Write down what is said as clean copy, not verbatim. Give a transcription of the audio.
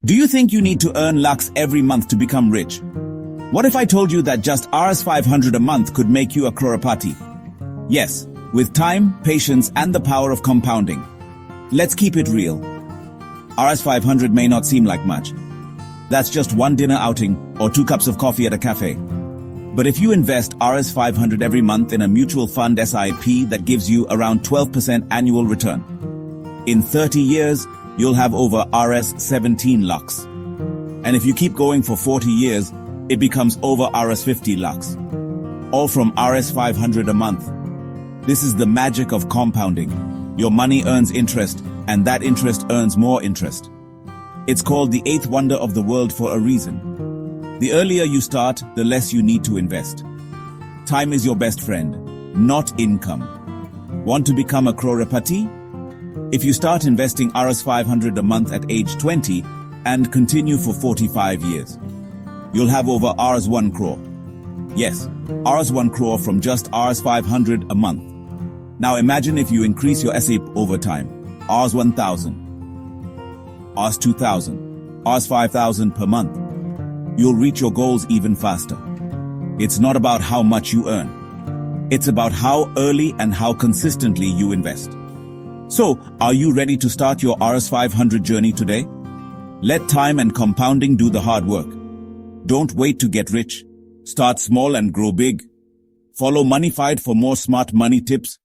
Do you think you need to earn lakhs every month to become rich? What if I told you that just Rs 500 a month could make you a Crorepati? Yes, with time, patience, and the power of compounding. Let's keep it real. Rs 500 may not seem like much. That's just one dinner outing or 2 cups of coffee at a cafe. But if you invest Rs 500 every month in a mutual fund SIP that gives you around 12% annual return, in 30 years, you'll have over Rs 17 lakhs. And if you keep going for 40 years, it becomes over Rs 50 lakhs. All from Rs 500 a month. This is the magic of compounding. Your money earns interest, and that interest earns more interest. It's called the 8th wonder of the world for a reason. The earlier you start, the less you need to invest. Time is your best friend, not income. Want to become a Crorepati? If you start investing Rs 500 a month at age 20 and continue for 45 years, you'll have over Rs 1 crore. Yes, Rs 1 crore from just Rs 500 a month. Now imagine if you increase your SIP over time. Rs 1000, Rs 2000, Rs 5000 per month. You'll reach your goals even faster. It's not about how much you earn. It's about how early and how consistently you invest. So, are you ready to start your Rs 500 journey today? Let time and compounding do the hard work. Don't wait to get rich. Start small and grow big. Follow Moneyfied for more smart money tips,